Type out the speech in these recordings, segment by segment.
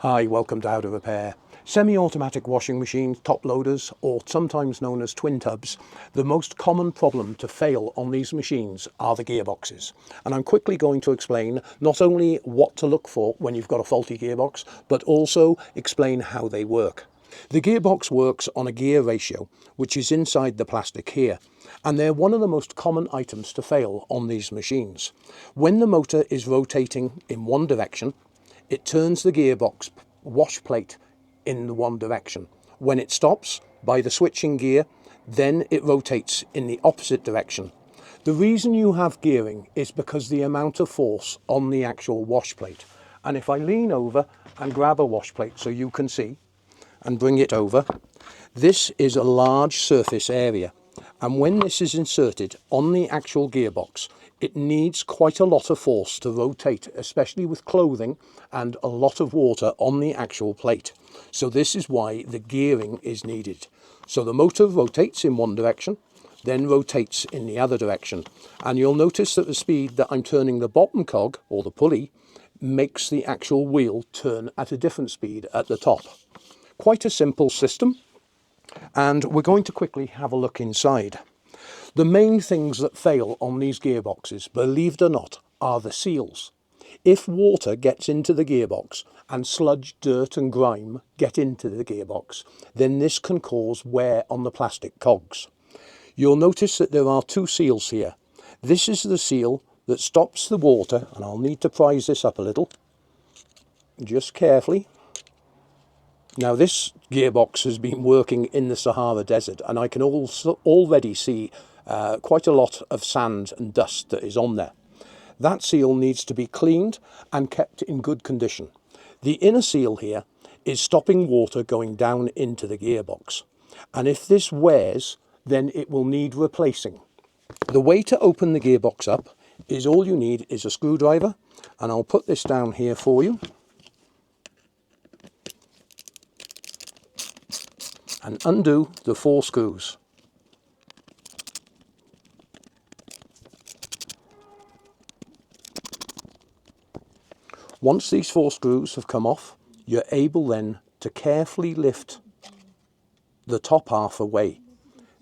Hi, welcome to How to Repair. Semi-automatic washing machines, top loaders, or sometimes known as twin tubs, the most common problem to fail on these machines are the gearboxes. And I'm quickly going to explain not only what to look for when you've got a faulty gearbox, but also explain how they work. The gearbox works on a gear ratio, which is inside the plastic here, and they're one of the most common items to fail on these machines. When the motor is rotating in one direction, it turns the gearbox wash plate in the one direction. When it stops by the switching gear, then it rotates in the opposite direction. The reason you have gearing is because the amount of force on the actual wash plate. And if I lean over and grab a wash plate so you can see and bring it over, this is a large surface area. And when this is inserted on the actual gearbox, it needs quite a lot of force to rotate, especially with clothing and a lot of water on the actual plate. So this is why the gearing is needed. So the motor rotates in one direction, then rotates in the other direction. And you'll notice that the speed that I'm turning the bottom cog, or the pulley, makes the actual wheel turn at a different speed at the top. Quite a simple system. And we're going to quickly have a look inside. The main things that fail on these gearboxes, believe it or not, are the seals. If water gets into the gearbox and sludge, dirt and grime get into the gearbox, then this can cause wear on the plastic cogs. You'll notice that there are two seals here. This is the seal that stops the water, and I'll need to prise this up a little, just carefully. Now this gearbox has been working in the Sahara Desert, and I can also already see quite a lot of sand and dust that is on there. That seal needs to be cleaned and kept in good condition. The inner seal here is stopping water going down into the gearbox. And if this wears, then it will need replacing. The way to open the gearbox up is all you need is a screwdriver, and I'll put this down here for you. And undo the 4 screws. Once these 4 screws have come off, you're able then to carefully lift the top half away.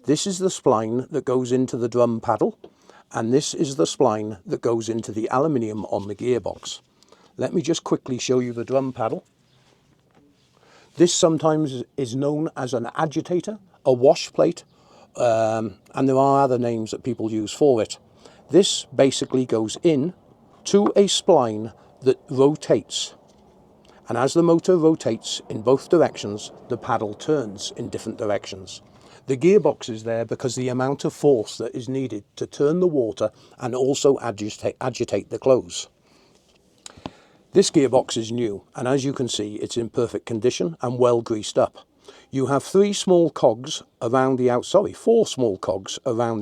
This is the spline that goes into the drum paddle, and this is the spline that goes into the aluminium on the gearbox. Let me just quickly show you the drum paddle. This sometimes is known as an agitator, a wash plate, and there are other names that people use for it. This basically goes in to a spline that rotates. And as the motor rotates in both directions, the paddle turns in different directions. The gearbox is there because the amount of force that is needed to turn the water and also agitate the clothes. This gearbox is new, and as you can see, it's in perfect condition and well greased up. You have 4 small cogs around the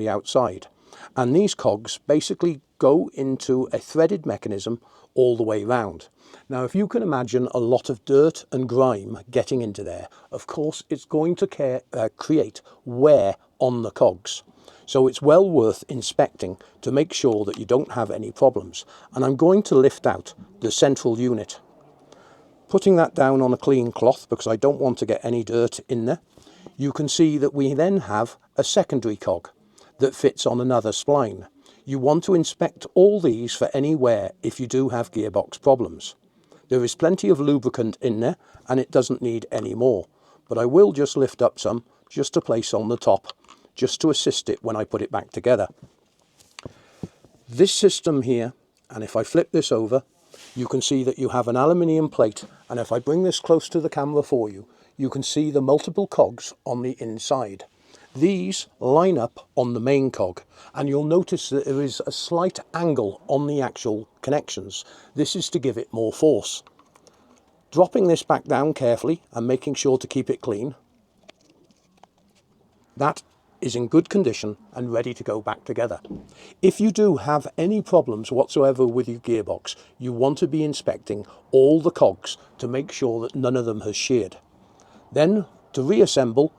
outside, and these cogs basically go into a threaded mechanism all the way round. Now, if you can imagine a lot of dirt and grime getting into there, of course, it's going to create wear on the cogs. So it's well worth inspecting to make sure that you don't have any problems. And I'm going to lift out the central unit, putting that down on a clean cloth because I don't want to get any dirt in there. You can see that we then have a secondary cog that fits on another spline. You want to inspect all these for any wear if you do have gearbox problems. There is plenty of lubricant in there and it doesn't need any more, but I will just lift up some just to place on the top, just to assist it when I put it back together. This system here, and if I flip this over, you can see that you have an aluminium plate, and if I bring this close to the camera for you, you can see the multiple cogs on the inside. These line up on the main cog, and you'll notice that there is a slight angle on the actual connections. This is to give it more force. Dropping this back down carefully and making sure to keep it clean, that is in good condition and ready to go back together. If you do have any problems whatsoever with your gearbox, you want to be inspecting all the cogs to make sure that none of them has sheared. Then to reassemble,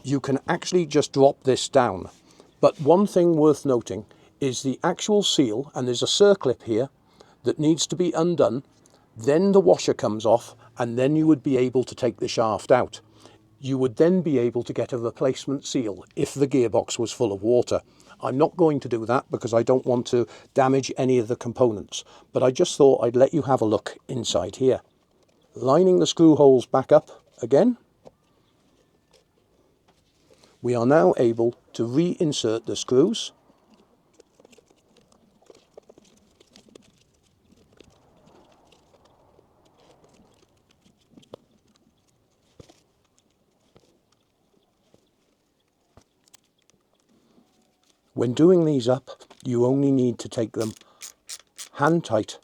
you can actually just drop this down. But one thing worth noting is the actual seal, and there's a circlip here that needs to be undone Then the washer comes off, and then you would be able to take the shaft out. You would then be able to get a replacement seal if the gearbox was full of water. I'm not going to do that because I don't want to damage any of the components, but I just thought I'd let you have a look inside here. Lining the screw holes back up again, we are now able to reinsert the screws. When doing these up, you only need to take them hand tight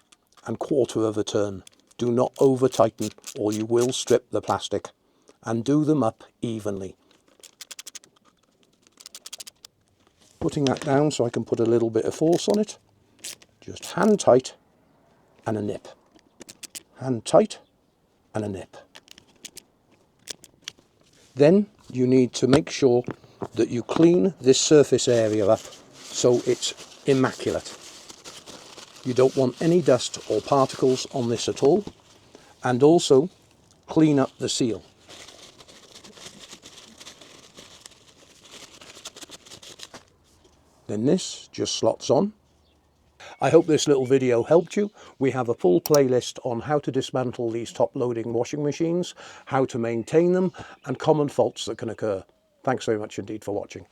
and quarter of a turn. Do not over tighten or you will strip the plastic, and do them up evenly. Putting that down so I can put a little bit of force on it. Just hand tight and a nip. Hand tight and a nip. Then you need to make sure that you clean this surface area up so it's immaculate. You don't want any dust or particles on this at all, and also clean up the seal. Then this just slots on. I hope this little video helped you. We have a full playlist on how to dismantle these top-loading washing machines, how to maintain them, and common faults that can occur. Thanks very much indeed for watching.